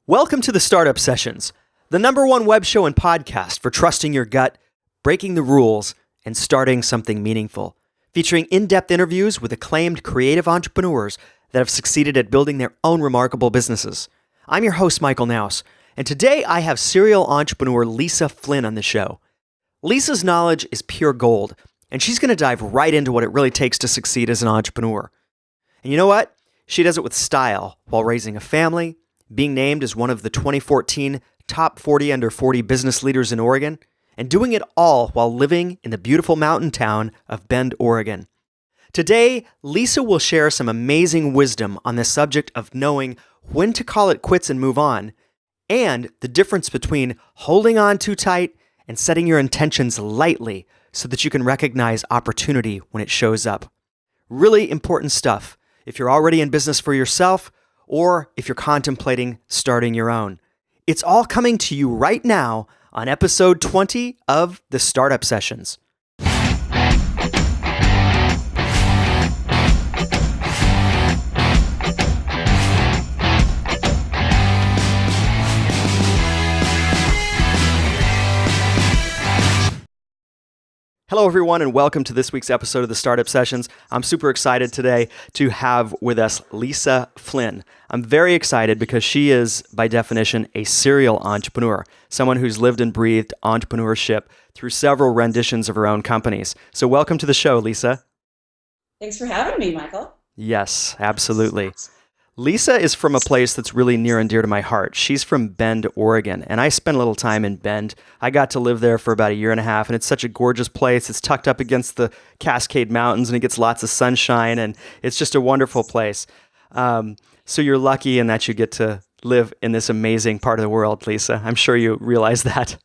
Welcome to the Startup Sessions, the #1 web show and podcast for trusting your gut, breaking the rules, and starting something meaningful. Featuring in-depth interviews with acclaimed creative entrepreneurs that have succeeded at building their own remarkable businesses. I'm your host, Michael Knouse, and today I have serial entrepreneur Lisa Flynn on the show. Lisa's knowledge is pure gold, and she's going to dive right into what it really takes to succeed as an entrepreneur. And you know what? She does it with style while raising a family, being named as one of the 2014 top 40 under 40 business leaders in Oregon, and doing it all while living in the beautiful mountain town of Bend, Oregon. Today, Lisa will share some amazing wisdom on the subject of knowing when to call it quits and move on, and the difference between holding on too tight and setting your intentions lightly so that you can recognize opportunity when it shows up. Really important stuff if you're already in business for yourself or if you're contemplating starting your own. It's all coming to you right now on episode 20 of the Startup Sessions. Hello, everyone, and welcome to this week's episode of the Startup Sessions. I'm super excited today to have with us Lisa Flynn. I'm very excited because she is, by definition, a serial entrepreneur, someone who's lived and breathed entrepreneurship through several renditions of her own companies. So welcome to the show, Lisa. Thanks for having me, Michael. Yes, absolutely. Lisa is from a place that's really near and dear to my heart. She's from Bend, Oregon, and I spent a little time in Bend. I got to live there for about a year and a half, and it's such a gorgeous place. It's tucked up against the Cascade Mountains, and it gets lots of sunshine, and it's just a wonderful place. So you're lucky in that you get to live in this amazing part of the world, Lisa. I'm sure you realize that.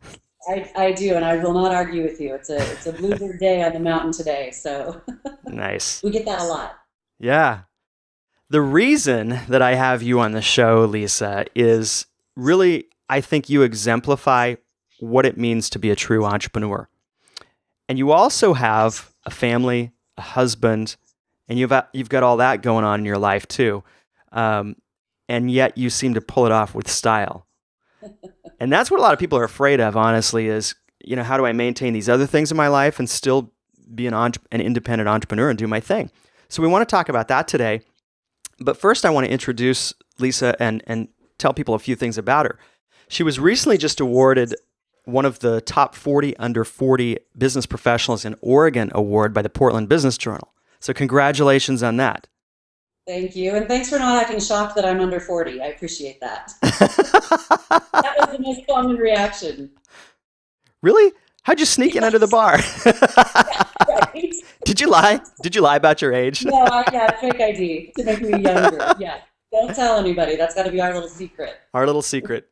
I do, and I will not argue with you. It's a blizzard day on the mountain today, so Nice. we get that a lot. Yeah. The reason that I have you on the show, Lisa, is really, I think you exemplify what it means to be a true entrepreneur. And you also have a family, a husband, and you've got all that going on in your life too. And yet you seem to pull it off with style. And that's what a lot of people are afraid of, honestly, is, how do I maintain these other things in my life and still be an independent entrepreneur and do my thing? So we want to talk about that today. But first, I want to introduce Lisa and tell people a few things about her. She was recently just awarded one of the top 40 under 40 business professionals in Oregon award by the Portland Business Journal. So congratulations on that. Thank you, and thanks for not acting shocked that I'm under 40. I appreciate that. That was the most common reaction. Really? How'd you sneak in under the bar? Right. Did you lie? Did you lie about your age? No, fake ID to make me younger. Yeah, don't tell anybody. That's got to be our little secret. Our little secret,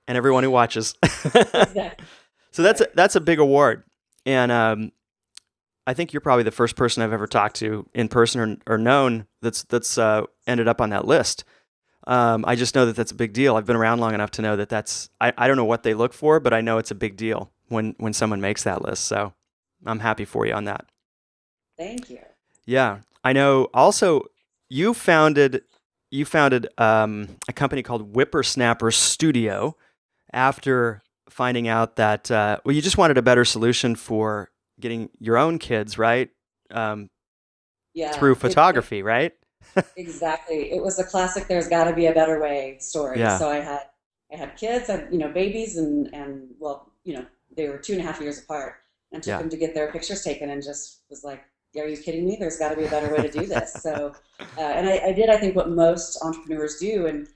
and everyone who watches. Exactly. So that's a big award, and I think you're probably the first person I've ever talked to in person or known that's ended up on that list. I just know that that's a big deal. I've been around long enough to know that I don't know what they look for, but I know it's a big deal when someone makes that list. So I'm happy for you on that. Thank you. Yeah, I know. Also, you founded a company called Whippersnapper Studio after finding out that you just wanted a better solution for getting your own kids right through photography, right? Exactly. It was a classic "there's got to be a better way" story. Yeah. So I had kids, babies, and they were 2.5 years apart, and took them to get their pictures taken, and just was like, are you kidding me? There's got to be a better way to do this. So, and I did, I think, what most entrepreneurs do, and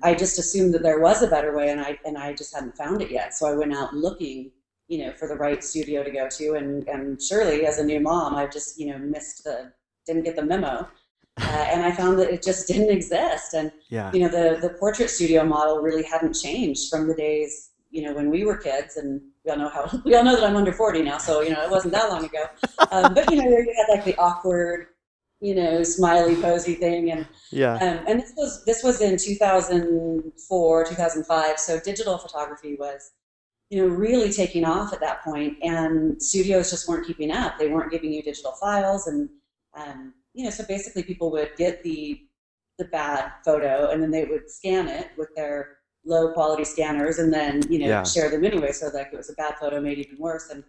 I just assumed that there was a better way, and I just hadn't found it yet. So I went out looking, for the right studio to go to, and surely, as a new mom, I just, didn't get the memo, and I found that it just didn't exist. And the portrait studio model really hadn't changed from the days, when we were kids, and we all know that I'm under 40 now, so it wasn't that long ago. But you had like the awkward, smiley posy thing, and and this was in 2004, 2005. So digital photography was, really taking off at that point, and studios just weren't keeping up. They weren't giving you digital files, and so basically people would get the bad photo, and then they would scan it with their low quality scanners and then, Yeah. share them anyway. So like it was a bad photo made even worse. And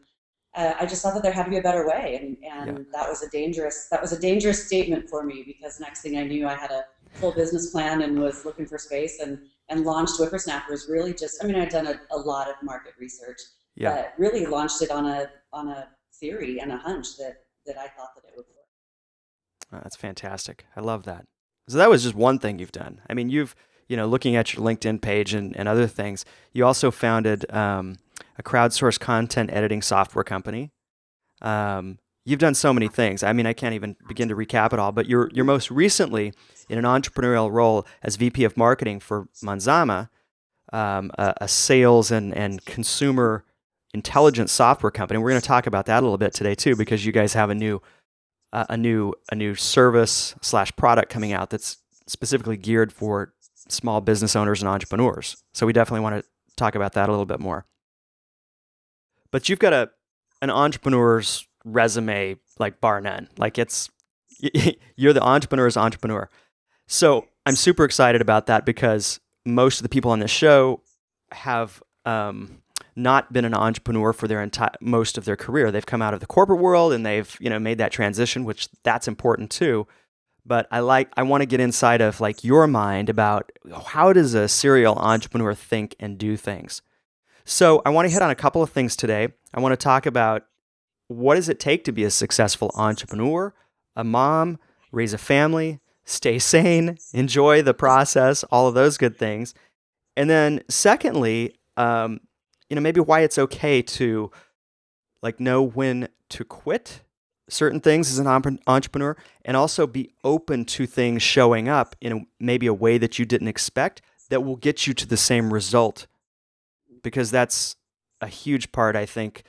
I just thought that there had to be a better way. Yeah. And that was a dangerous statement for me, because next thing I knew, I had a full business plan and was looking for space and launched Whippersnappers. Really just, I mean, I'd done a lot of market research, Yeah. but really launched it on a theory and a hunch that I thought that it would work. Oh, that's fantastic. I love that. So that was just one thing you've done. I mean, looking at your LinkedIn page and other things, you also founded a crowdsourced content editing software company. You've done so many things. I mean, I can't even begin to recap it all, but you're most recently in an entrepreneurial role as VP of marketing for Manzama, a sales and consumer intelligence software company. We're going to talk about that a little bit today too, because you guys have a new service / product coming out that's specifically geared for small business owners and entrepreneurs. So we definitely want to talk about that a little bit more. But you've got an entrepreneur's resume, like bar none. Like you're the entrepreneur's entrepreneur. So I'm super excited about that, because most of the people on this show have not been an entrepreneur for most of their career. They've come out of the corporate world and they've made that transition, which that's important too. But I want to get inside of like your mind about how does a serial entrepreneur think and do things. So I want to hit on a couple of things today. I want to talk about what does it take to be a successful entrepreneur, a mom, raise a family, stay sane, enjoy the process, all of those good things. And then secondly, maybe why it's okay to like know when to quit certain things as an entrepreneur, and also be open to things showing up in maybe a way that you didn't expect that will get you to the same result. Because that's a huge part, I think,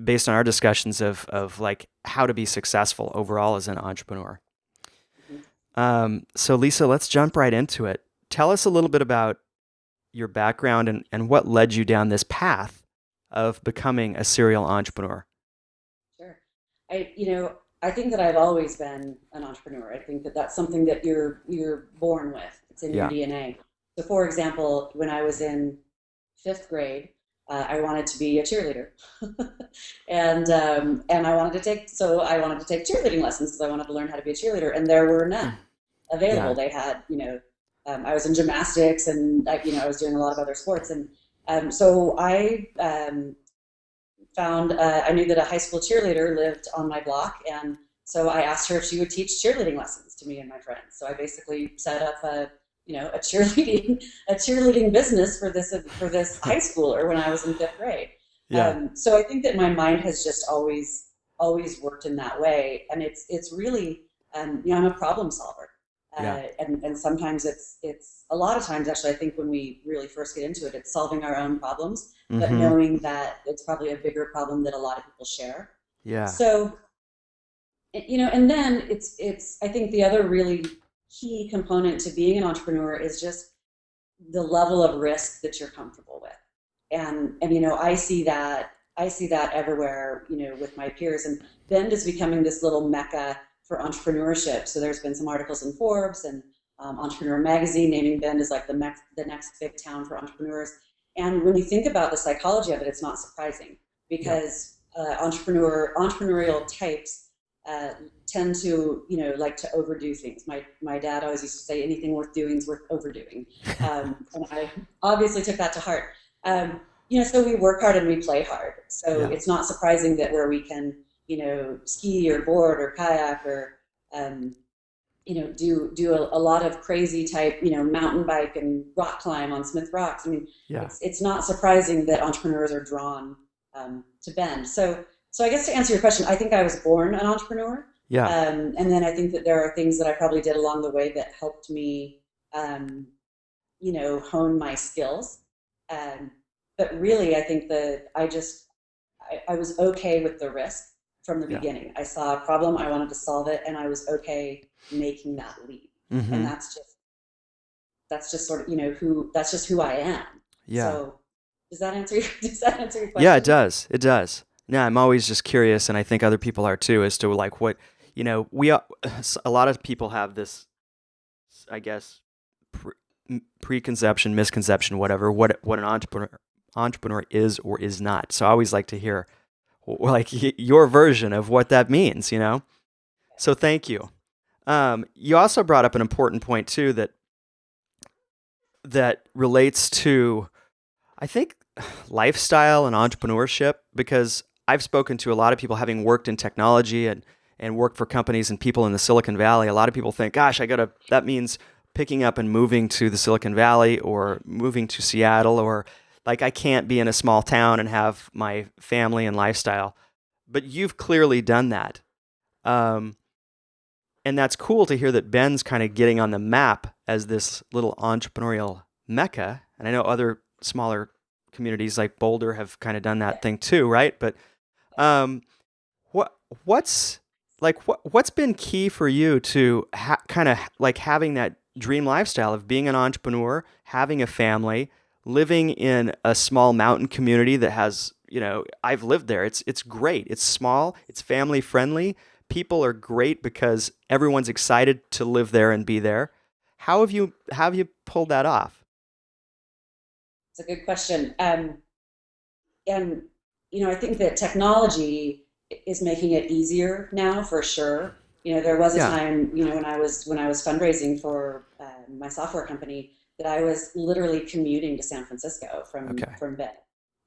based on our discussions of like how to be successful overall as an entrepreneur. So Lisa, let's jump right into it. Tell us a little bit about your background and what led you down this path of becoming a serial entrepreneur. Sure. I think that I've always been an entrepreneur. I think that that's something that you're born with. It's in your DNA. So for example, when I was in 5th grade, I wanted to be a cheerleader, and I wanted to take cheerleading lessons because I wanted to learn how to be a cheerleader, and there were none available. Yeah. They had, I was in gymnastics, and I was doing a lot of other sports, and so I found I knew that a high school cheerleader lived on my block, and so I asked her if she would teach cheerleading lessons to me and my friends. So I basically set up a cheerleading business for this high schooler when I was in 5th grade. Yeah. So I think that my mind has just always worked in that way, and it's really I'm a problem solver, and sometimes it's a lot of times actually I think when we really first get into it, it's solving our own problems, but knowing that it's probably a bigger problem that a lot of people share. Yeah. So and then it's I think the other really key component to being an entrepreneur is just the level of risk that you're comfortable with. And I see that everywhere, with my peers. And Bend is becoming this little mecca for entrepreneurship. So there's been some articles in Forbes and Entrepreneur Magazine naming Bend as like the next big town for entrepreneurs. And when you think about the psychology of it, it's not surprising, because entrepreneurial types tend to, like to overdo things. My dad always used to say anything worth doing is worth overdoing. And I obviously took that to heart. So we work hard and we play hard. So it's not surprising that where we can, ski or board or kayak or, do a lot of crazy type, mountain bike and rock climb on Smith Rocks. I mean, it's not surprising that entrepreneurs are drawn to Bend. So I guess to answer your question, I think I was born an entrepreneur. Yeah. And then I think that there are things that I probably did along the way that helped me, hone my skills. But really, I think that I was okay with the risk from the beginning. I saw a problem, I wanted to solve it, and I was okay making that leap. And that's just sort of, that's just who I am. Yeah. So does that answer your question? Yeah, it does. It does. Yeah, I'm always just curious, and I think other people are too, as to like what, a lot of people have this, I guess, preconception, misconception, whatever, what an entrepreneur is or is not. So I always like to hear like your version of what that means, So thank you. You also brought up an important point too that relates to, I think, lifestyle and entrepreneurship, because I've spoken to a lot of people having worked in technology and worked for companies and people in the Silicon Valley. A lot of people think, gosh, that means picking up and moving to the Silicon Valley or moving to Seattle, or like I can't be in a small town and have my family and lifestyle. But you've clearly done that. And that's cool to hear that Ben's kind of getting on the map as this little entrepreneurial mecca. And I know other smaller communities like Boulder have kind of done that thing too, right? But what's been key for you to kind of like having that dream lifestyle of being an entrepreneur, having a family, living in a small mountain community that has, I've lived there. It's great. It's small. It's family friendly. People are great because everyone's excited to live there and be there. How have you pulled that off? It's a good question. And I think that technology is making it easier now for sure. There was a time, when I was fundraising for my software company, that I was literally commuting to San Francisco from Bend.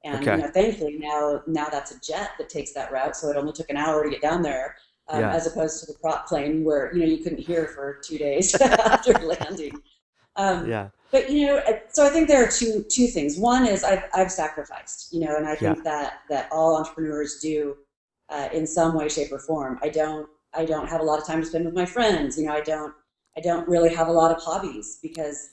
And thankfully now that's a jet that takes that route, so it only took an hour to get down there, as opposed to the prop plane where you couldn't hear for 2 days after landing. But so I think there are two things. One is I've sacrificed, and I think that all entrepreneurs do in some way, shape, or form. I don't have a lot of time to spend with my friends. I don't really have a lot of hobbies because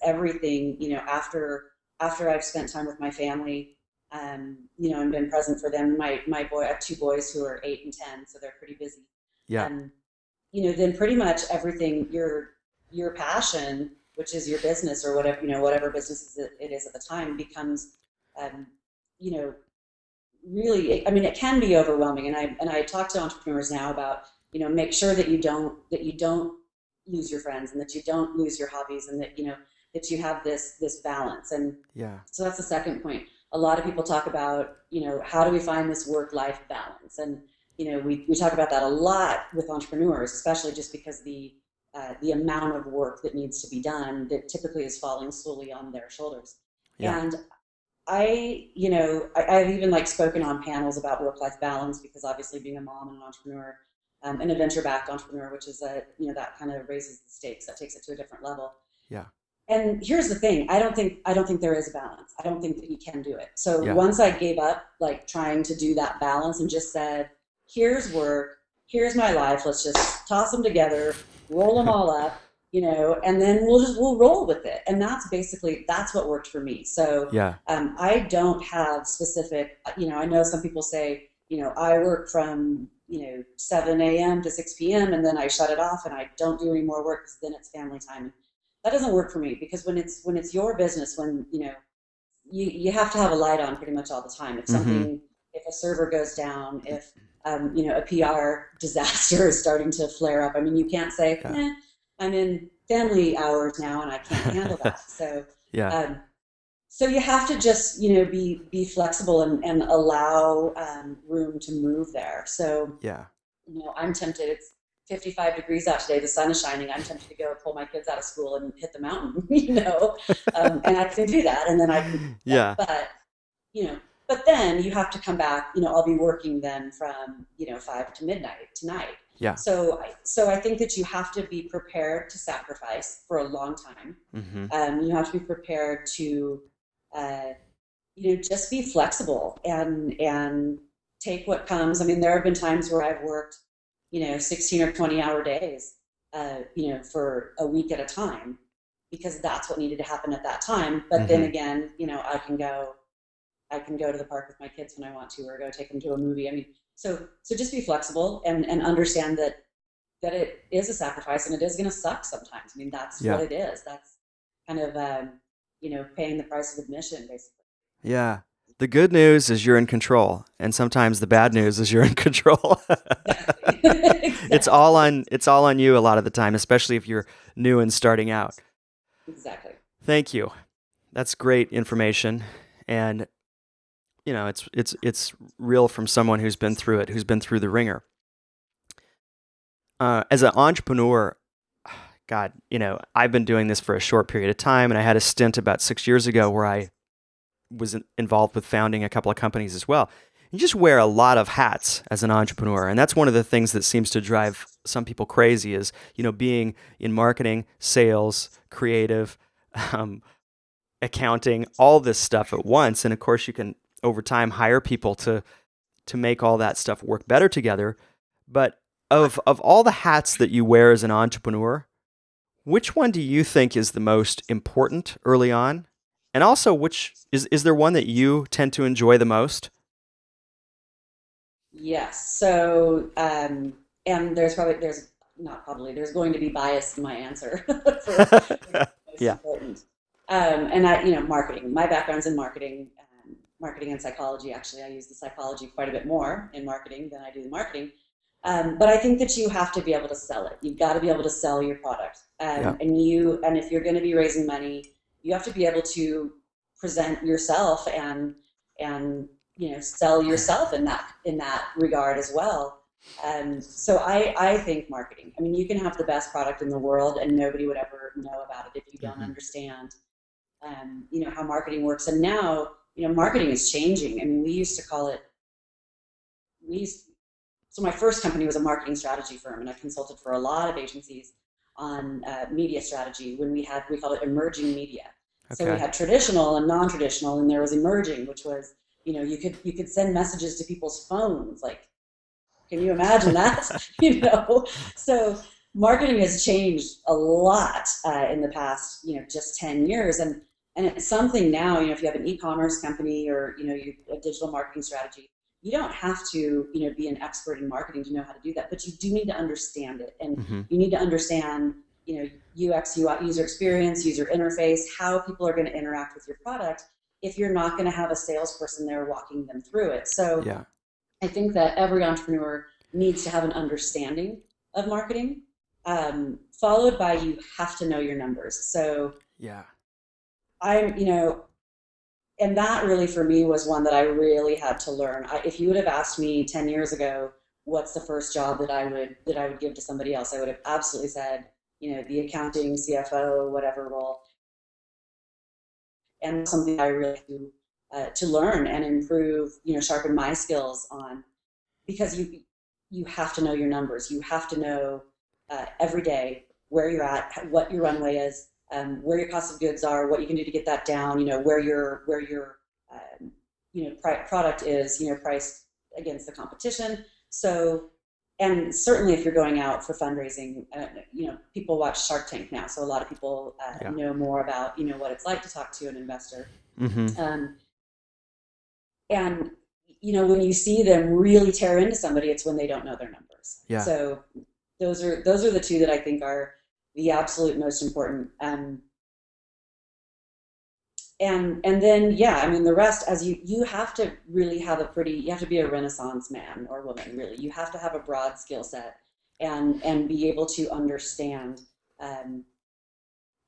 everything, after I've spent time with my family, and been present for them. I have 2 boys who are 8 and 10, so they're pretty busy. Then pretty much everything, your passion, which is your business or whatever business it is at the time, becomes, really, it can be overwhelming. And I talk to entrepreneurs now about, make sure that you don't lose your friends and that you don't lose your hobbies, and that, that you have this balance. And so that's the second point. A lot of people talk about, how do we find this work-life balance? And, we talk about that a lot with entrepreneurs, especially just because the amount of work that needs to be done that typically is falling solely on their shoulders. And I've even spoken on panels about work-life balance, because obviously being a mom and an entrepreneur, and a venture-backed entrepreneur, which is that kind of raises the stakes, that takes it to a different level. And here's the thing, I don't think there is a balance. I don't think that you can do it. So once I gave up trying to do that balance and just said, here's work, here's my life, let's just toss them together, roll them all up, and then we'll roll with it. And that's what worked for me. So I don't have specific, I know some people say, I work from 7 a.m. to 6 p.m. and then I shut it off and I don't do any more work because then it's family time. That doesn't work for me, because when it's your business, when you have to have a light on pretty much all the time. If something, if a server goes down, if a PR disaster is starting to flare up, you can't say, I'm in family hours now and I can't handle that. So so you have to just be flexible and allow room to move there. So I'm tempted. It's 55 degrees out today. The sun is shining. I'm tempted to go pull my kids out of school and hit the mountain, and I can do that. And then I can, but then you have to come back, I'll be working then from, 5 to midnight tonight. So I think that you have to be prepared to sacrifice for a long time. You have to be prepared to, just be flexible and take what comes. There have been times where I've worked, 16 or 20-hour days, for a week at a time, because that's what needed to happen at that time. But then again, I can go to the park with my kids when I want to, or go take them to a movie. So just be flexible and understand that it is a sacrifice and it is going to suck sometimes. That's what it is. That's kind of, paying the price of admission, basically. The good news is you're in control, and sometimes the bad news is you're in control. Exactly. It's all on you a lot of the time, especially if you're new and starting out. Exactly. Thank you. That's great information. And it's real from someone who's been through it, who's been through the ringer. As an entrepreneur, God, I've been doing this for a short period of time, and I had a stint about 6 years ago where I was involved with founding a couple of companies as well. You just wear a lot of hats as an entrepreneur, and that's one of the things that seems to drive some people crazy is, being in marketing, sales, creative, um, accounting, all this stuff at once. And of course, you can over time hire people to make all that stuff work better together. But of all the hats that you wear as an entrepreneur, which one do you think is the most important early on? And also, which is there one that you tend to enjoy the most? Yes. So, and there's going to be bias in my answer for most Yeah. important. And marketing. My background's in marketing, marketing and psychology. Actually, I use the psychology quite a bit more in marketing than I do the marketing. But I think that you have to be able to sell it. You've got to be able to sell your product. Yeah. And if you're going to be raising money, you have to be able to present yourself and sell yourself in that regard as well. So I think marketing. I mean, you can have the best product in the world and nobody would ever know about it if you don't Hmm. understand how marketing works. And now, marketing is changing. I mean, we used to call it, so my first company was a marketing strategy firm, and I consulted for a lot of agencies on media strategy when we called it emerging media. So we Okay. had traditional and non-traditional, and there was emerging, which was, you could send messages to people's phones. Like, can you imagine that? So marketing has changed a lot in the past, just 10 years. And it's something now, if you have an e-commerce company or, a digital marketing strategy, you don't have to, be an expert in marketing to know how to do that, but you do need to understand it. And Hmm. you need to understand, UX, UI, user experience, user interface, how people are going to interact with your product if you're not going to have a salesperson there walking them through it. So Yeah. I think that every entrepreneur needs to have an understanding of marketing, followed by you have to know your numbers. So Yeah. I'm, and that really for me was one that I really had to learn. If you would have asked me 10 years ago, what's the first job that I would give to somebody else, I would have absolutely said, the accounting, CFO, whatever role, and something I really do to learn and improve, sharpen my skills on, because you have to know your numbers. You have to know every day where you're at, what your runway is, where your cost of goods are, what you can do to get that down. Where your product is, priced against the competition. So, and certainly if you're going out for fundraising, people watch Shark Tank now, so a lot of people Yeah. know more about what it's like to talk to an investor. Hmm. Um, and when you see them really tear into somebody, it's when they don't know their numbers. Yeah. So those are the two that I think are the absolute most important. And then I mean the rest, as you have to really have you have to be a Renaissance man or woman, really. You have to have a broad skill set and be able to understand um,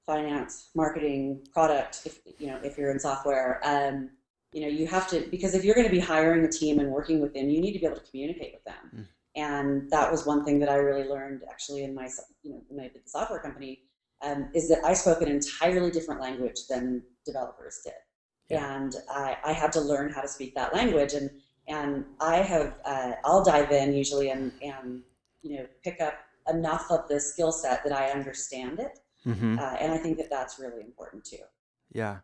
finance, marketing, product. If you're in software, you have to, because if you're going to be hiring a team and working with them, you need to be able to communicate with them. Mm. And that was one thing that I really learned actually in my, when I did the software company, is that I spoke an entirely different language than developers did. Yeah. And I had to learn how to speak that language. And I'll dive in usually and pick up enough of the skill set that I understand it. Hmm. And I think that that's really important too. Yeah.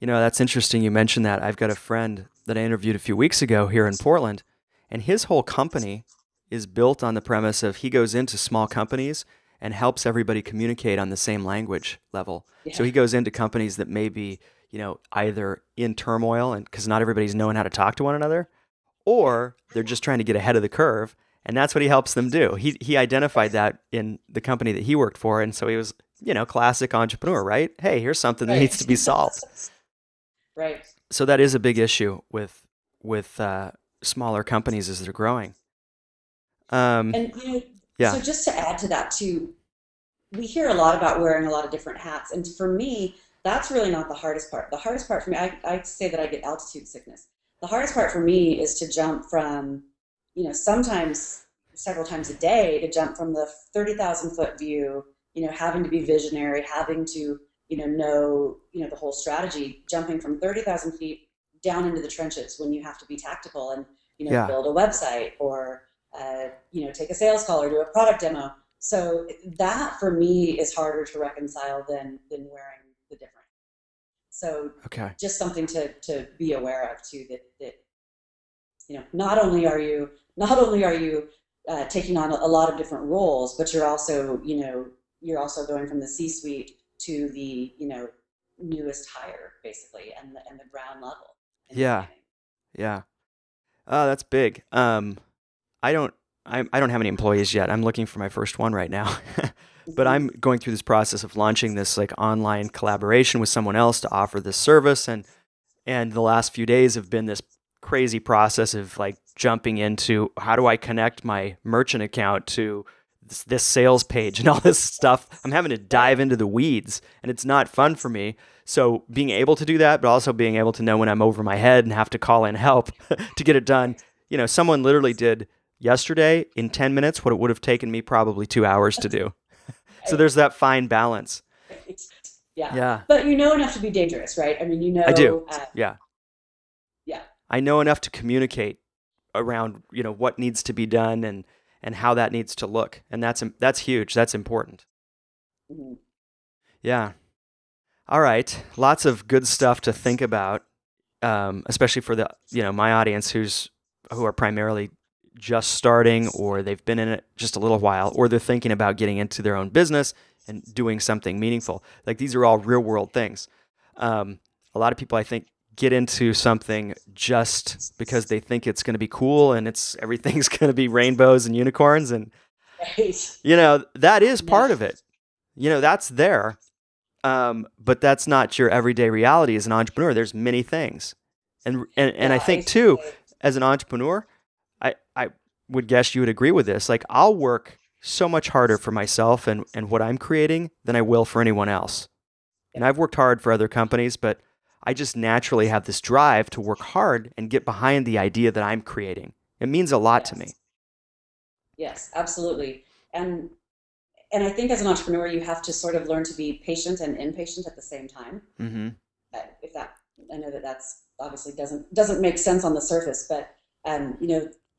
That's interesting you mentioned that. I've got a friend that I interviewed a few weeks ago here in Portland, and his whole company is built on the premise of he goes into small companies and helps everybody communicate on the same language level. So Yeah. he goes into companies that may be, either in turmoil and because not everybody's knowing how to talk to one another, Yeah. or they're just trying to get ahead of the curve. And that's what he helps them do. He identified that in the company that he worked for. And so he was, classic entrepreneur, right? Hey, here's something that needs Right. to be solved. Right. So that is a big issue with smaller companies as they're growing. Um, And yeah, so just to add to that too, we hear a lot about wearing a lot of different hats. And for me, that's really not the hardest part. The hardest part for me, I say that I get altitude sickness. The hardest part for me is to jump from, sometimes several times a day, to jump from the 30,000 foot view, having to be visionary, having to, know, the whole strategy, jumping from 30,000 feet down into the trenches when you have to be tactical and, build a website or, take a sales call or do a product demo. So that for me is harder to reconcile than wearing the different. So just something to be aware of too, that not only are you taking on a lot of different roles, but you're also going from the C-suite to the newest hire basically, and the ground level. Yeah. Oh, that's big. I don't have any employees yet. I'm looking for my first one right now. But I'm going through this process of launching this like online collaboration with someone else to offer this service, and the last few days have been this crazy process of like jumping into how do I connect my merchant account to this sales page and all this stuff. I'm having to dive into the weeds, and it's not fun for me. So being able to do that, but also being able to know when I'm over my head and have to call in help to get it done. Someone literally did yesterday in 10 minutes what it would have taken me probably 2 hours to do. So there's that fine balance. Yeah. But enough to be dangerous, right? I mean, I do. Yeah. Yeah. I know enough to communicate around, what needs to be done and how that needs to look. And that's huge. That's important. Mm-hmm. Yeah. All right. Lots of good stuff to think about, especially for the, my audience who are primarily just starting, or they've been in it just a little while, or they're thinking about getting into their own business and doing something meaningful. Like these are all real world things. A lot of people, I think, get into something just because they think it's going to be cool and everything's going to be rainbows and unicorns. And, that is part of it. That's there. But that's not your everyday reality as an entrepreneur. There's many things. And I think too, as an entrepreneur, I would guess you would agree with this. Like I'll work so much harder for myself and what I'm creating than I will for anyone else. And I've worked hard for other companies, but I just naturally have this drive to work hard and get behind the idea that I'm creating. It means a lot to me. Yes, absolutely. And I think as an entrepreneur, you have to sort of learn to be patient and impatient at the same time. Mm-hmm. I know that's obviously doesn't make sense on the surface, but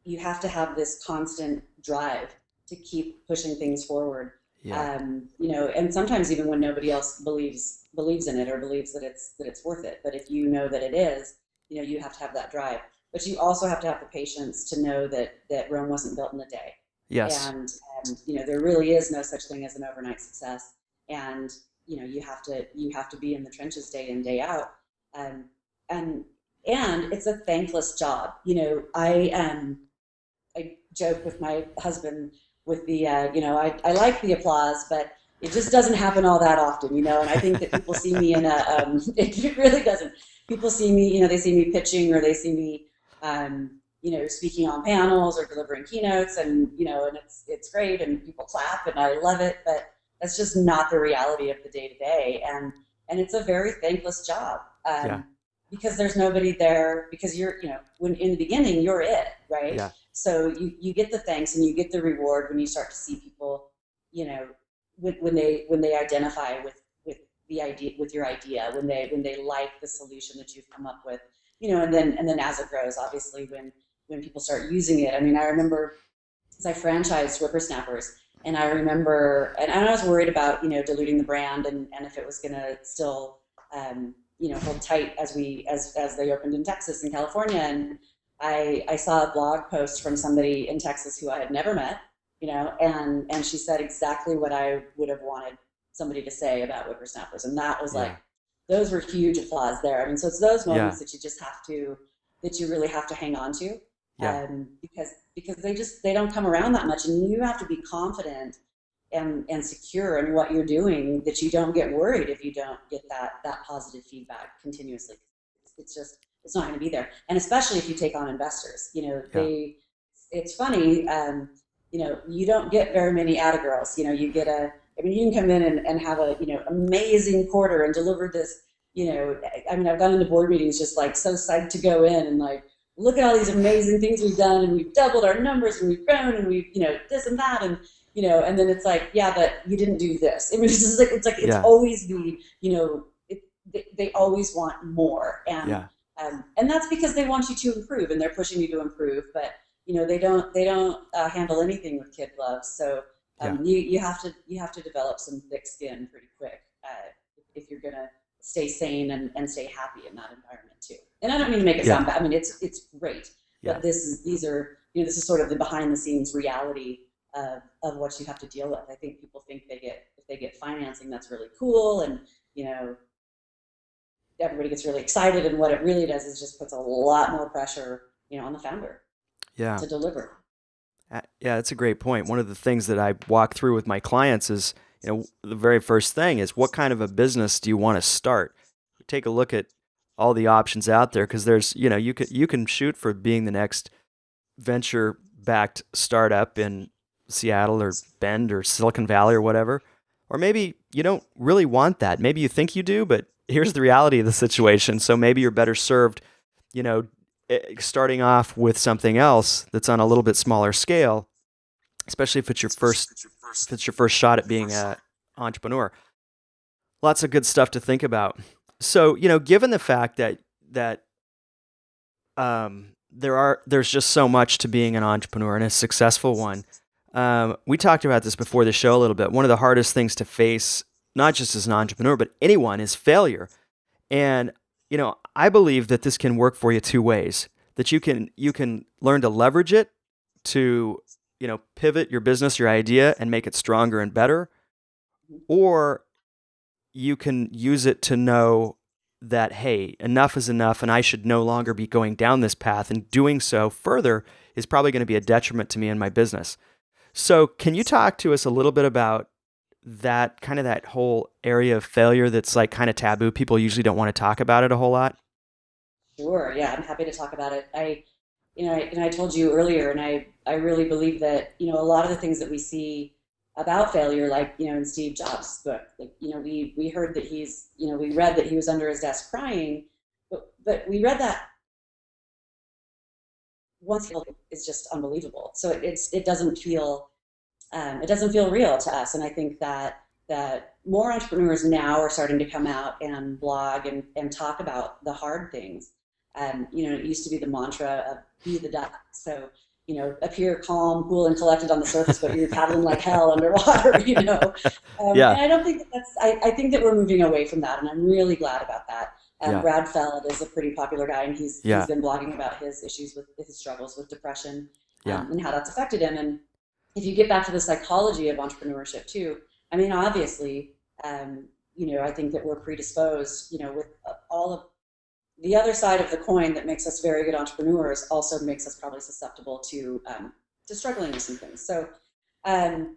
you have to have this constant drive to keep pushing things forward. Yeah. And sometimes even when nobody else believes in it or believes that it's worth it. But if you know that it is, you have to have that drive. But you also have to have the patience to know that Rome wasn't built in a day. Yes. And there really is no such thing as an overnight success. And you have to be in the trenches day in, day out. And it's a thankless job. I joke with my husband with the I like the applause, but it just doesn't happen all that often, and I think that people see me in a it really doesn't. People see me, they see me pitching, or they see me speaking on panels or delivering keynotes, and and it's great, and people clap, and I love it, but that's just not the reality of the day to day, and it's a very thankless job. Because there's nobody there, because you're, when in the beginning you're it, right? Yeah. So you get the thanks and you get the reward when you start to see people, when they identify with the idea, with your idea, when they like the solution that you've come up with, and then as it grows, obviously when people start using it. I mean, I remember as I franchised Whippersnappers, and I remember, and I was worried about, diluting the brand and if it was going to still, hold tight as they opened in Texas and California. And I saw a blog post from somebody in Texas who I had never met, and she said exactly what I would have wanted somebody to say about Whippersnappers. And that was like, those were huge applause there. I mean, so it's those moments that you just that you really have to hang on to, because they don't come around that much, and you have to be confident and secure in what you're doing, that you don't get worried if you don't get that positive feedback continuously. It's not going to be there. And especially if you take on investors, it's funny, you don't get very many Atta girls. You get I mean, you can come in and have a, amazing quarter and deliver this, I mean, I've gone into board meetings just like so psyched to go in and like, look at all these amazing things we've done, and we've doubled our numbers, and we've grown, and we've, this and that, and, and then it's like, yeah, but you didn't do this. I mean, it's always the, they always want more. And that's because they want you to improve, and they're pushing you to improve, but, they don't handle anything with kid gloves. So you have to develop some thick skin pretty quick if you're going to stay sane and stay happy in that environment too. And I don't mean to make it sound bad. I mean, it's great, but this is sort of the behind the scenes reality of what you have to deal with. I think people think if they get financing, that's really cool, and everybody gets really excited. And what it really does is just puts a lot more pressure, on the founder to deliver. Yeah, that's a great point. One of the things that I walk through with my clients is, the very first thing is, what kind of a business do you want to start? Take a look at all the options out there, because there's, you can shoot for being the next venture-backed startup in Seattle or Bend or Silicon Valley or whatever. Or maybe you don't really want that. Maybe you think you do, but here's the reality of the situation. So maybe you're better served, starting off with something else that's on a little bit smaller scale, especially if it's your first shot at being an entrepreneur. Lots of good stuff to think about. So, given the fact that there's just so much to being an entrepreneur and a successful one, we talked about this before the show a little bit. One of the hardest things to face, not just as an entrepreneur, but anyone, is failure. And, I believe that this can work for you two ways. That you can learn to leverage it to, pivot your business, your idea, and make it stronger and better. Or you can use it to know that, hey, enough is enough, and I should no longer be going down this path, and doing so further is probably going to be a detriment to me and my business. So can you talk to us a little bit about that whole area of failure that's like kind of taboo? People usually don't want to talk about it a whole lot. Sure. Yeah, I'm happy to talk about it. I told you earlier, and I really believe that, a lot of the things that we see about failure, like, in Steve Jobs' book, like, we heard that we read that he was under his desk crying, but we read that once is just unbelievable. So it doesn't feel real to us. And I think that more entrepreneurs now are starting to come out and blog and talk about the hard things. It used to be the mantra of be the duck. So, appear calm, cool, and collected on the surface, but you're paddling like hell underwater, And I don't think I think that we're moving away from that, and I'm really glad about that. Brad Feld is a pretty popular guy, and he's been blogging about his issues with his struggles with depression and how that's affected him. And if you get back to the psychology of entrepreneurship too, I mean, obviously, I think that we're predisposed, with all of the other side of the coin that makes us very good entrepreneurs also makes us probably susceptible to struggling with some things. So, and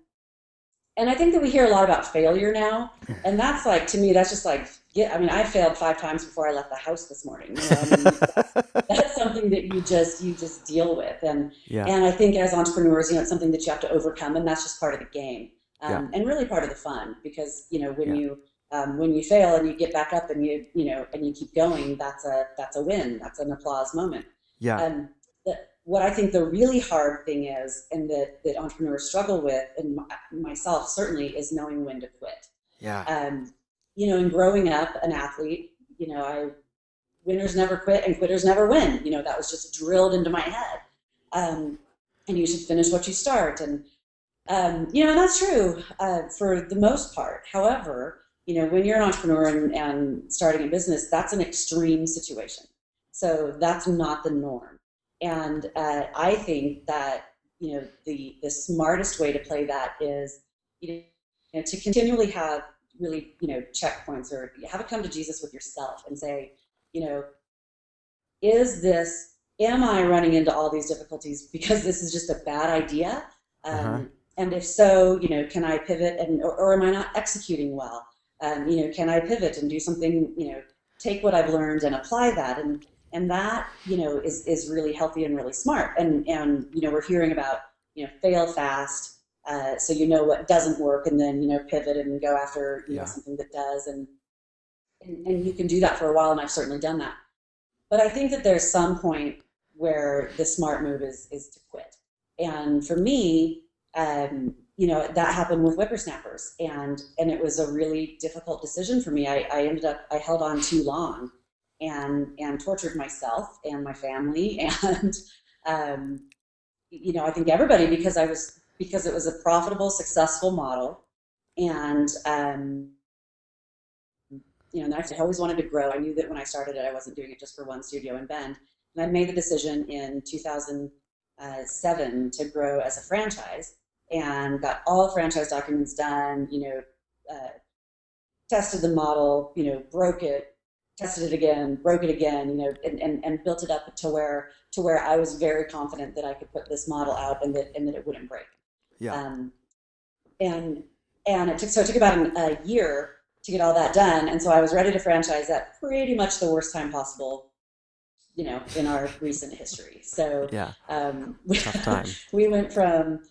I think that we hear a lot about failure now, and that's like, to me, that's just like, I failed 5 times before I left the house this morning. That's something that you just deal with, and I think as entrepreneurs, it's something that you have to overcome, and that's just part of the game, and really part of the fun, because when you fail and you get back up and you keep going, that's a win. That's an applause moment. What I think the really hard thing is, and that entrepreneurs struggle with, and myself certainly, is knowing when to quit. And growing up an athlete, winners never quit and quitters never win. That was just drilled into my head. And you should finish what you start. And that's true for the most part. However, when you're an entrepreneur and starting a business, that's an extreme situation. So that's not the norm. And I think that, the smartest way to play that is, to continually have really, checkpoints, or have it come to Jesus with yourself and say, am I running into all these difficulties because this is just a bad idea? And if so, can I pivot, or am I not executing well? Can I pivot and do something, take what I've learned and apply that? And that, is really healthy and really smart. And we're hearing about, fail fast, So you know what doesn't work, and then pivot and go after something that does, and you can do that for a while, and I've certainly done that. But I think that there's some point where the smart move is to quit. And for me, that happened with whippersnappers, and it was a really difficult decision for me. I held on too long, and tortured myself and my family, and I think everybody, because it was a profitable, successful model, and and I always wanted to grow. I knew that when I started it, I wasn't doing it just for one studio in Bend. And I made the decision in 2007 to grow as a franchise, and got all franchise documents done, tested the model, broke it, tested it again, broke it again, and built it up to where I was very confident that I could put this model out and that it wouldn't break. Yeah. And it took about a year to get all that done, and so I was ready to franchise at pretty much the worst time possible, in our recent history. So yeah, tough time. we went from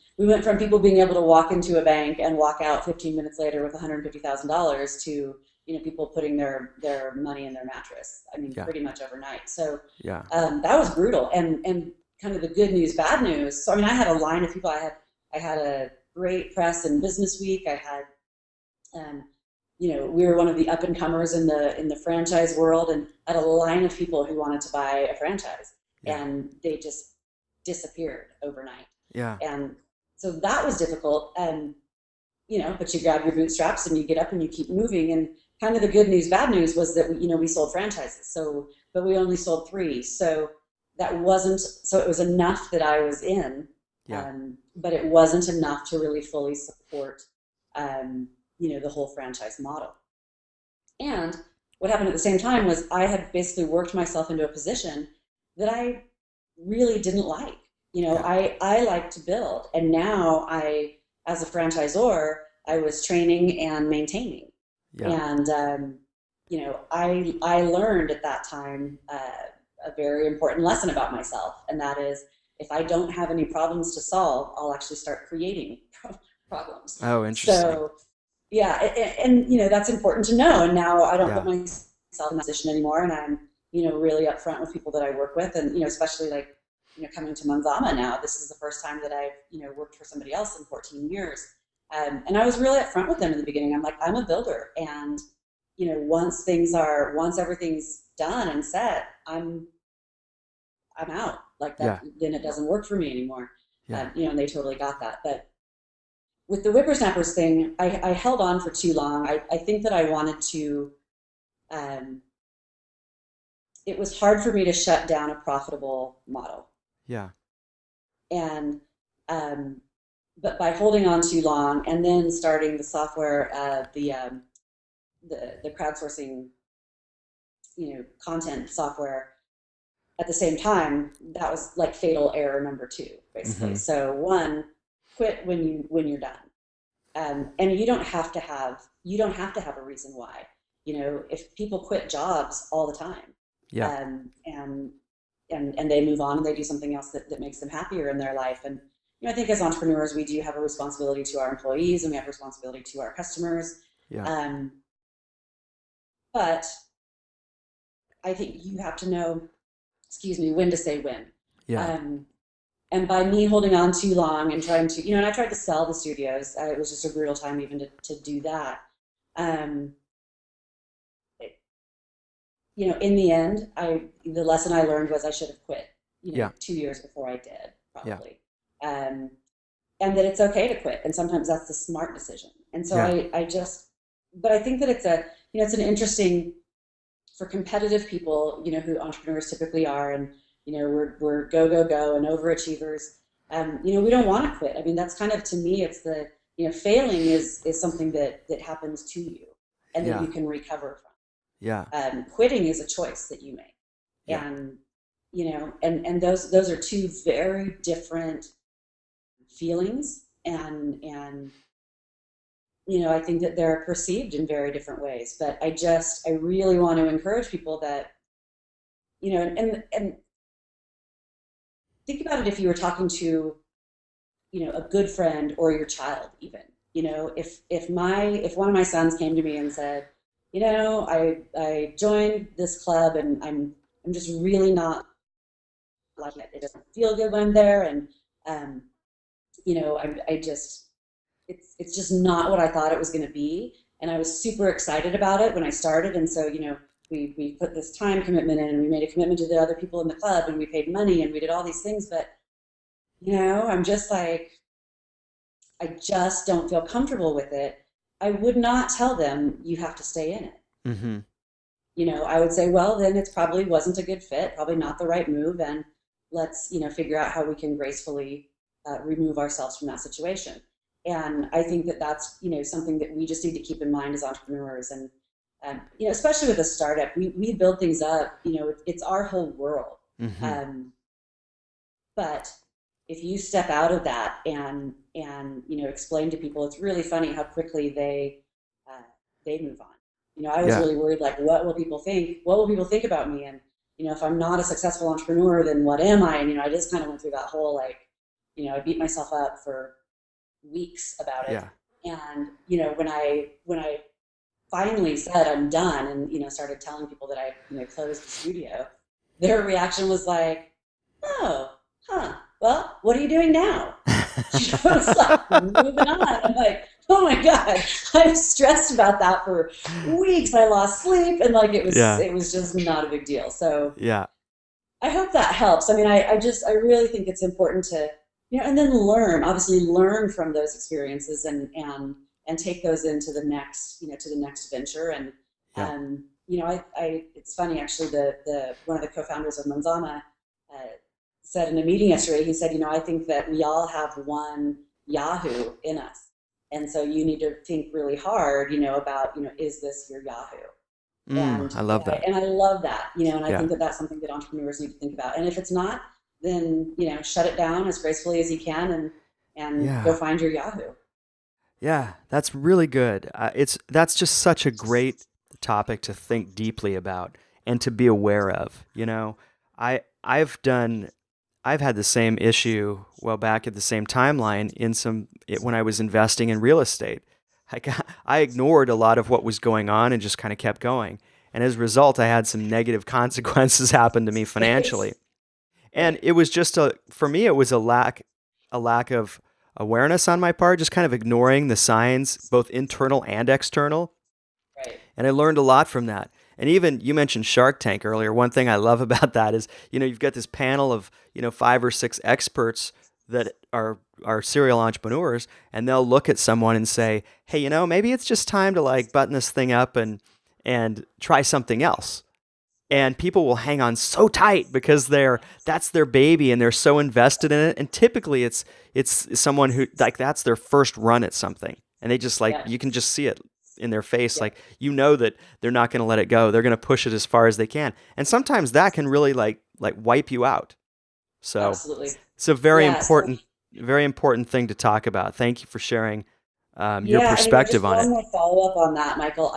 people being able to walk into a bank and walk out 15 minutes later with $150,000 to people putting their money in their mattress. I mean, pretty much overnight. So that was brutal. And kind of the good news, bad news. So I mean, I had a line of people. I had a great press and business week. I had we were one of the up and comers in the franchise world, and I had a line of people who wanted to buy a franchise, and they just disappeared overnight. Yeah. And so that was difficult, and but you grab your bootstraps and you get up and you keep moving. And kind of the good news, bad news was that we sold franchises. So, but we only sold 3. So it was enough that I was in, but it wasn't enough to really fully support the whole franchise model. And what happened at the same time was I had basically worked myself into a position that I really didn't like. I like to build, and now as a franchisor, I was training and maintaining. And I learned at that time a very important lesson about myself, and that is, if I don't have any problems to solve, I'll actually start creating problems. Oh, interesting. So and that's important to know. And now I don't put myself in that position anymore, and I'm really upfront with people that I work with, and especially like coming to Manzama now. This is the first time that I've worked for somebody else in 14 years, and I was really upfront with them in the beginning. I'm like, I'm a builder, and once everything's done and set, I'm out. Like that, then it doesn't work for me anymore. And they totally got that. But with the whippersnappers thing, I held on for too long. I think that I wanted to. It was hard for me to shut down a profitable model. Yeah. And but by holding on too long and then starting the software, the crowdsourcing, content software at the same time, that was like fatal error number 2, basically. Mm-hmm. So 1, quit when you're done, and you don't have to have a reason why. If people quit jobs all the time, and they move on and they do something else that makes them happier in their life. And I think as entrepreneurs, we do have a responsibility to our employees, and we have a responsibility to our customers. But I think you have to know, when to say when. And by me holding on too long and trying to, and I tried to sell the studios. It was just a brutal time even to do that. In the end, the lesson I learned was I should have quit, 2 years before I did, probably. And that it's okay to quit. And sometimes that's the smart decision. And so but I think that it's it's an interesting, for competitive people, who entrepreneurs typically are, and, we're go, go, go and overachievers. We don't want to quit. I mean, that's kind of, to me, it's the, failing is something that happens to you and that you can recover from. Quitting is a choice that you make. And, and those are 2 very different feelings, and I think that they're perceived in very different ways. But I really want to encourage people that, and think about it. If you were talking to, a good friend or your child even. If one of my sons came to me and said, I joined this club and I'm just really not liking it. It doesn't feel good when I'm there, and um, I just it's just not what I thought it was going to be. And I was super excited about it when I started. And so, we put this time commitment in, and we made a commitment to the other people in the club, and we paid money, and we did all these things. But, I'm just like, I just don't feel comfortable with it. I would not tell them you have to stay in it. Mm-hmm. I would say, well, then it probably wasn't a good fit, probably not the right move, and let's, figure out how we can gracefully remove ourselves from that situation. And I think that that's, something that we just need to keep in mind as entrepreneurs. And, especially with a startup, we build things up, it's our whole world. Mm-hmm. But if you step out of that and explain to people, it's really funny how quickly they move on. I was really worried, like, what will people think? What will people think about me? And if I'm not a successful entrepreneur, then what am I? And I just kind of went through that whole, like, I beat myself up for weeks about it. Yeah. And when I finally said I'm done, and started telling people that I closed the studio, their reaction was like, oh, well, what are you doing now? It's like, moving on. I'm like, oh my God, I was stressed about that for weeks. I lost sleep, and like it was just not a big deal. So I hope that helps. I mean, I really think it's important to, and then obviously learn from those experiences and take those into the next, to the next venture. And it's funny actually, the one of the co-founders of Manzama said in a meeting yesterday, he said, I think that we all have one Yahoo in us. And so you need to think really hard, about, is this your Yahoo? And I love that. And I love that, and I think that that's something that entrepreneurs need to think about. And if it's not, then, shut it down as gracefully as you can and go find your Yahoo. Yeah, that's really good. That's just such a great topic to think deeply about and to be aware of. I've had the same issue back at the same timeline when I was investing in real estate. I ignored a lot of what was going on and just kind of kept going. And as a result, I had some negative consequences happen to me financially. And it was just for me, it was a lack of awareness on my part, just kind of ignoring the signs, both internal and external. Right. And I learned a lot from that. And even you mentioned Shark Tank earlier. One thing I love about that is, you've got this panel of, 5 or 6 experts that are serial entrepreneurs, and they'll look at someone and say, hey, maybe it's just time to like button this thing up and try something else. And people will hang on so tight because that's their baby and they're so invested in it. And typically it's someone who like that's their first run at something, and they just you can just see it in their face, like that they're not going to let it go. They're going to push it as far as they can, and sometimes that can really like wipe you out. So absolutely, it's a very important thing to talk about. Thank you for sharing your perspective on it. One more follow up on that, Michael.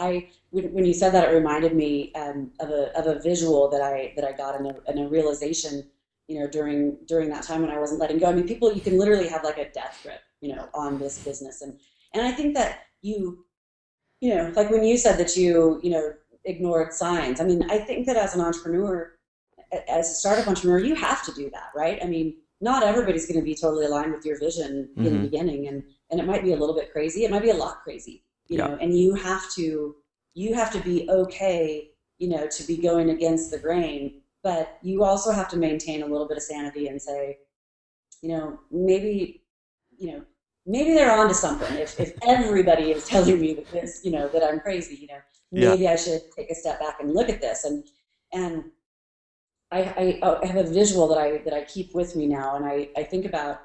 When you said that, it reminded me of a visual that I got and a realization, during that time when I wasn't letting go. I mean, you can literally have like a death grip, on this business, and I think that like when you said that you ignored signs. I mean, I think that as an entrepreneur, as a startup entrepreneur, you have to do that, right? I mean, not everybody's going to be totally aligned with your vision in the beginning, and it might be a little bit crazy. It might be a lot crazy, and you have to be okay, to be going against the grain, but you also have to maintain a little bit of sanity and say, maybe they're onto something. If everybody is telling me that this, that I'm crazy, maybe I should take a step back and look at this. And I have a visual that I keep with me now, and I think about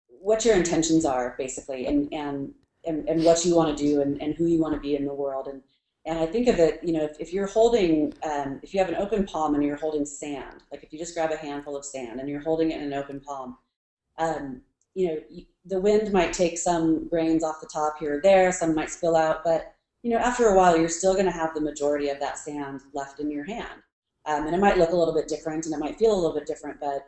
what your intentions are basically, and what you want to do, and who you want to be in the world. And I think of it, if you're holding, if you have an open palm and you're holding sand, like if you just grab a handful of sand and you're holding it in an open palm, the wind might take some grains off the top here or there, some might spill out, but after a while, you're still going to have the majority of that sand left in your hand. And it might look a little bit different and it might feel a little bit different, but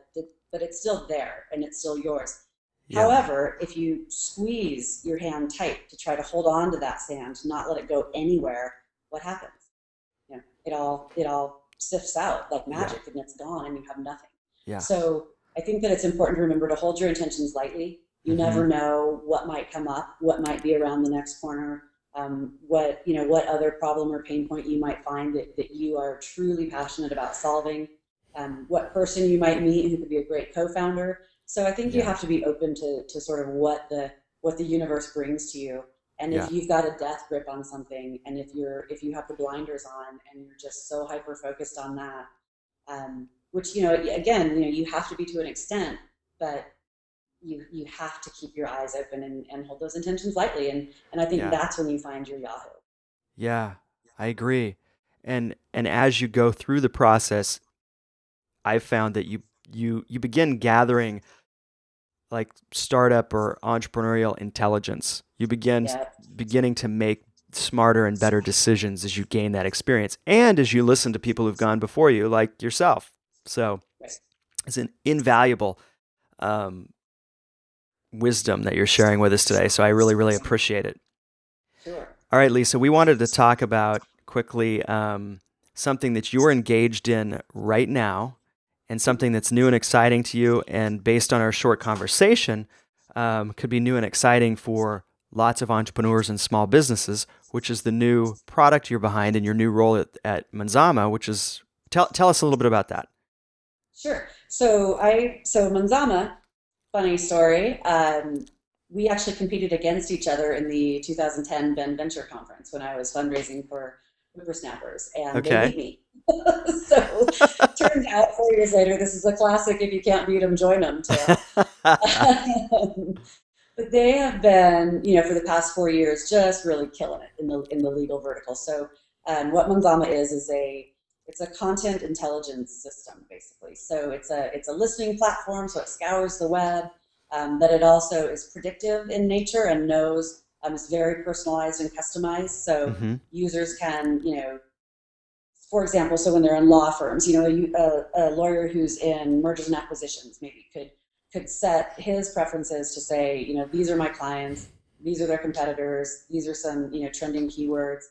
it's still there and it's still yours. Yeah. However, if you squeeze your hand tight to try to hold on to that sand, not let it go anywhere, what happens? You know, it all sifts out like magic, and it's gone and you have nothing. Yeah. So I think that it's important to remember to hold your intentions lightly. You never know what might come up, what might be around the next corner, what other problem or pain point you might find that you are truly passionate about solving, what person you might meet who could be a great co-founder. So I think you have to be open to sort of what the universe brings to you. And if you've got a death grip on something, and if you have the blinders on and you're just so hyper focused on that, which, again, you have to be to an extent, but you have to keep your eyes open and hold those intentions lightly. And I think that's when you find your Yahoo. Yeah, I agree. And as you go through the process, I've found that you begin gathering like startup or entrepreneurial intelligence. You beginning to make smarter and better decisions as you gain that experience and as you listen to people who've gone before you, like yourself. So it's an invaluable wisdom that you're sharing with us today. So I really, really appreciate it. Sure. All right, Lisa, we wanted to talk about quickly something that you're engaged in right now and something that's new and exciting to you, and based on our short conversation, could be new and exciting for lots of entrepreneurs and small businesses, which is the new product you're behind and your new role at Manzama, which is, tell us a little bit about that. Sure. So Manzama, funny story, we actually competed against each other in the 2010 Ben Venture Conference when I was fundraising for whippersnappers, and they beat me. So turned out 4 years later, this is a classic, if you can't beat them, join them tale. But they have been, for the past 4 years, just really killing it in the legal vertical. So what Manzama is it's a content intelligence system, basically. So it's a listening platform, so it scours the web, but it also is predictive in nature and knows it's very personalized and customized. So users can, for example, so when they're in law firms, a lawyer who's in mergers and acquisitions maybe could set his preferences to say, these are my clients, these are their competitors, these are some, trending keywords,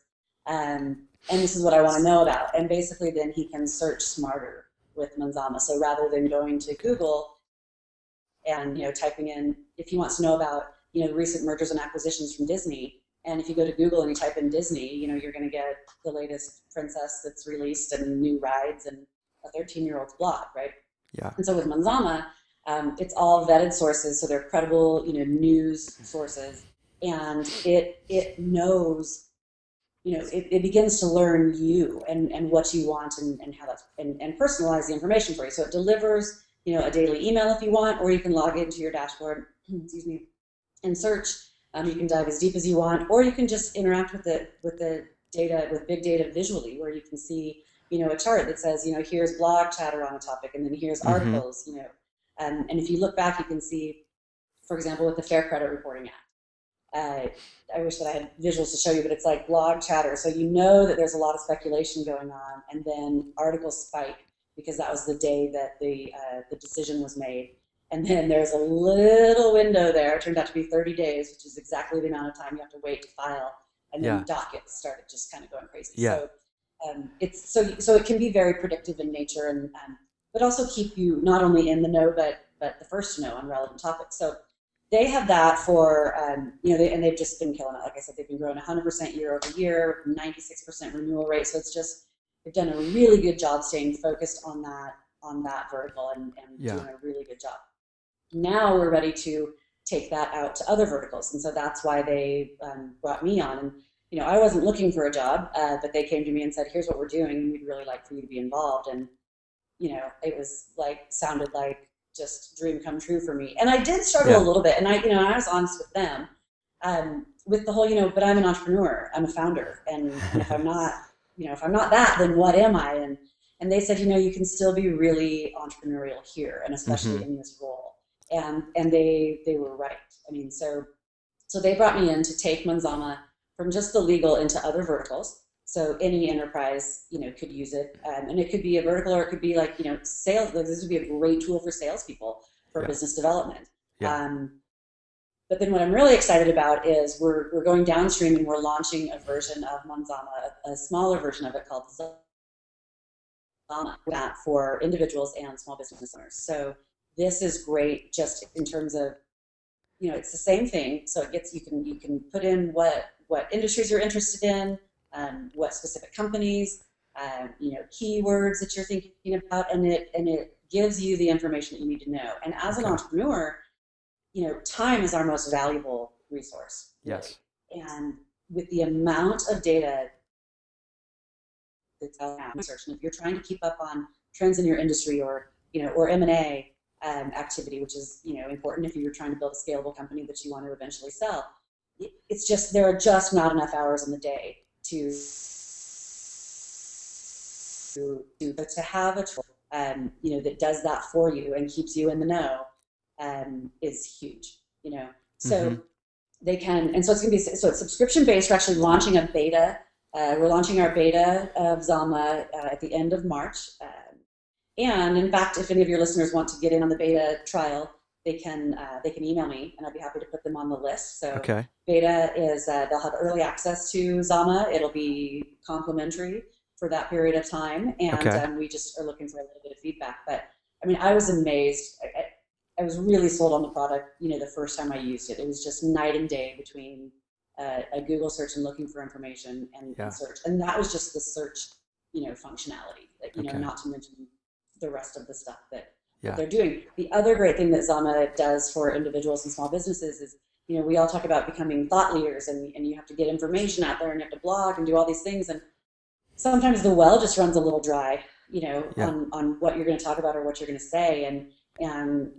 and this is what I want to know about. And basically then he can search smarter with Manzama. So rather than going to Google and, typing in, if he wants to know about, recent mergers and acquisitions from Disney, and if you go to Google and you type in Disney, you're going to get the latest princess that's released and new rides and a 13-year-old's blog, right? Yeah. And so with Manzama, it's all vetted sources, so they're credible, news sources, and it knows, it begins to learn you and what you want and how that's and personalize the information for you. So it delivers, a daily email if you want, or you can log into your dashboard, excuse me, and search. You can dive as deep as you want, or you can just interact with the data, with big data visually, where you can see, a chart that says, here's blog chatter on a topic, and then here's articles, and if you look back, you can see, for example, with the Fair Credit Reporting Act. I wish that I had visuals to show you, but it's like blog chatter. So that there's a lot of speculation going on, and then articles spike because that was the day that the decision was made. And then there's a little window there. It turned out to be 30 days, which is exactly the amount of time you have to wait to file. And then dockets started just kind of going crazy. Yeah. So so it can be very predictive in nature, and but also keep you not only in the know, but the first to know on relevant topics. So they have that for, and they've just been killing it. Like I said, they've been growing 100% year over year, 96% renewal rate. So it's just, they've done a really good job staying focused on that vertical and doing a really good job. Now we're ready to take that out to other verticals. And so that's why they brought me on. And, I wasn't looking for a job, but they came to me and said, here's what we're doing, and we'd really like for you to be involved. And, it was sounded like just dream come true for me. And I did struggle a little bit. And I was honest with them with the whole, but I'm an entrepreneur, I'm a founder. And if I'm not, if I'm not that, then what am I? And they said, you can still be really entrepreneurial here, and especially in this role. And they were right. I mean, so they brought me in to take Manzama from just the legal into other verticals. So any enterprise, could use it, and it could be a vertical, or it could be like, sales. This would be a great tool for salespeople for business development. Yeah. But then what I'm really excited about is we're going downstream, and we're launching a version of Manzama, a smaller version of it called Zama, for individuals and small business owners. So this is great just in terms of, it's the same thing. So it gets, you can put in what industries you're interested in, what specific companies, keywords that you're thinking about, and it gives you the information that you need to know. And as an entrepreneur, time is our most valuable resource. Yes. And with the amount of data that's out there, research, and if you're trying to keep up on trends in your industry, or M&A activity, which is important if you're trying to build a scalable company that you want to eventually sell, it's just, there are just not enough hours in the day to have a tool that does that for you and keeps you in the know is huge. So they can, and so it's going to be, so it's subscription based. We're actually launching a beta. We're launching our beta of Zama at the end of March. And in fact, if any of your listeners want to get in on the beta trial, they can email me, and I'd be happy to put them on the list. So beta is, they'll have early access to Zama. It'll be complimentary for that period of time. And we just are looking for a little bit of feedback. But I mean, I was amazed. I was really sold on the product, the first time I used it. It was just night and day between a Google search and looking for information and search. And that was just the search, functionality, not to mention the rest of the stuff that they're doing. The other great thing that Zama does for individuals and small businesses is, we all talk about becoming thought leaders, and you have to get information out there, and you have to blog and do all these things. And sometimes the well just runs a little dry, on what you're going to talk about or what you're going to say. And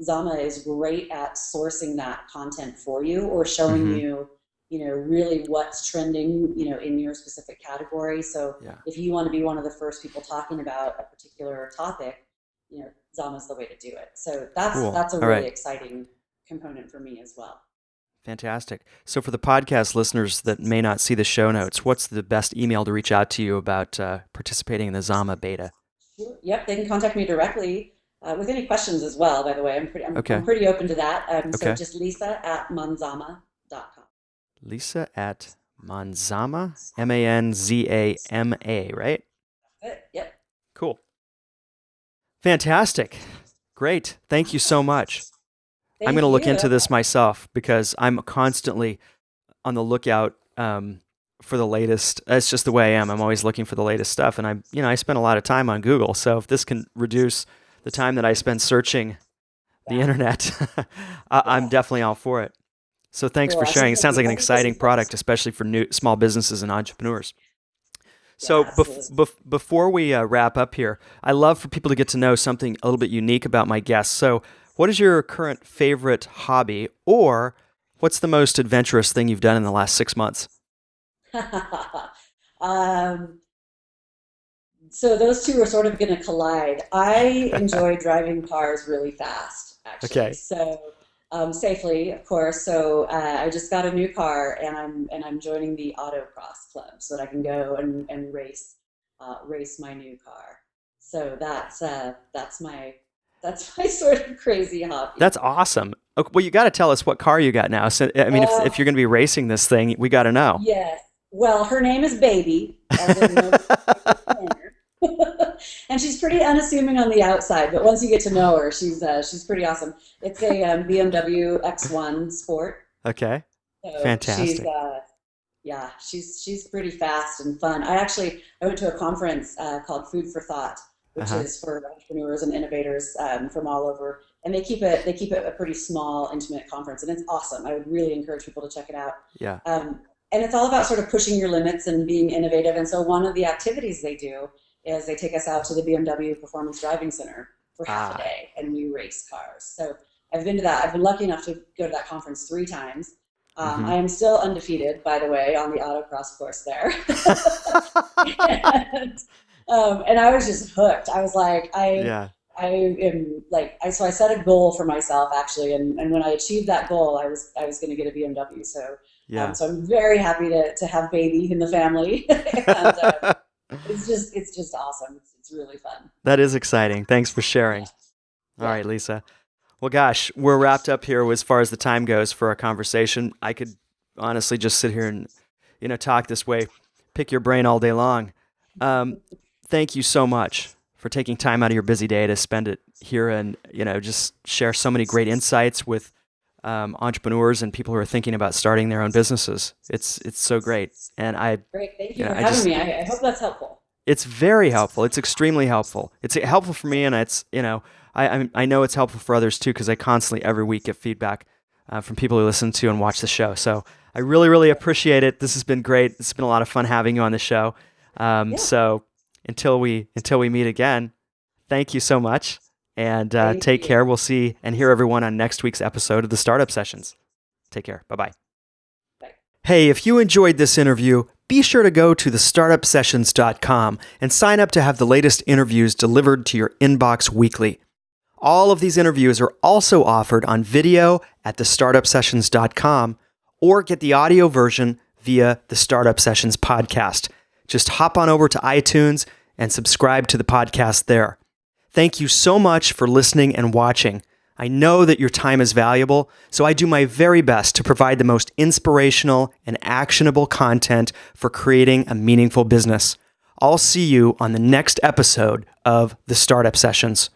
Zama is great at sourcing that content for you, or showing you, really what's trending, in your specific category. So if you want to be one of the first people talking about a particular topic, Zama's the way to do it. So that's a really exciting component for me as well. Fantastic. So for the podcast listeners that may not see the show notes, what's the best email to reach out to you about participating in the Zama beta? Sure. Yep, they can contact me directly with any questions as well, by the way. I'm pretty open to that. So just lisa@manzama.com. Lisa at Manzama, Manzama, right? That's it. Yep. Cool. Fantastic. Great. Thank you so much. I'm going to look into this myself, because I'm constantly on the lookout for the latest. It's just the way I am. I'm always looking for the latest stuff, and I spend a lot of time on Google. So if this can reduce the time that I spend searching the internet, I'm definitely all for it. So thanks for sharing. It sounds like an exciting product, especially for new small businesses and entrepreneurs. So before we wrap up here, I love for people to get to know something a little bit unique about my guests. So what is your current favorite hobby, or what's the most adventurous thing you've done in the last 6 months? So those two are sort of going to collide. I enjoy driving cars really fast, actually. Okay. So safely, of course. So I just got a new car, and I'm joining the autocross club so that I can go and race my new car. So that's my sort of crazy hobby. That's awesome. Okay, well, you got to tell us what car you got now. So I mean, if you're going to be racing this thing, we got to know. Yes. Well, her name is Baby, as in no and she's pretty unassuming on the outside, but once you get to know her, she's pretty awesome. It's a BMW X1 Sport. Okay. So fantastic. She's pretty fast and fun. I went to a conference called Food for Thought, which is for entrepreneurs and innovators from all over, and they keep it a pretty small, intimate conference, and it's awesome. I would really encourage people to check it out. Yeah. And it's all about sort of pushing your limits and being innovative. And so one of the activities they do is they take us out to the BMW Performance Driving Center for half a day, and we race cars. So I've been to that. I've been lucky enough to go to that conference 3 times. I am still undefeated, by the way, on the autocross course there. And I was just hooked. I was like, so I set a goal for myself, actually, and when I achieved that goal, I was going to get a BMW. So Yeah. So I'm very happy to have baby in the family. And it's just awesome. It's really fun. That is exciting. Thanks for sharing. Yeah. All right, Lisa. Well, gosh, we're wrapped up here as far as the time goes for our conversation. I could honestly just sit here and, talk this way, pick your brain all day long. Thank you so much for taking time out of your busy day to spend it here and, just share so many great insights with entrepreneurs and people who are thinking about starting their own businesses. It's so great. And Great. Thank you for having me. I hope that's helpful. It's very helpful. It's extremely helpful. It's helpful for me, and it's, I know it's helpful for others too, because I constantly every week get feedback from people who listen to and watch the show. So I really, really appreciate it. This has been great. It's been a lot of fun having you on the show. So until we meet again, thank you so much, and take care. We'll see and hear everyone on next week's episode of the Startup Sessions. Take care. Bye-bye. Bye. Hey, if you enjoyed this interview, be sure to go to thestartupsessions.com and sign up to have the latest interviews delivered to your inbox weekly. All of these interviews are also offered on video at thestartupsessions.com, or get the audio version via the Startup Sessions podcast. Just hop on over to iTunes and subscribe to the podcast there. Thank you so much for listening and watching. I know that your time is valuable, so I do my very best to provide the most inspirational and actionable content for creating a meaningful business. I'll see you on the next episode of the Startup Sessions.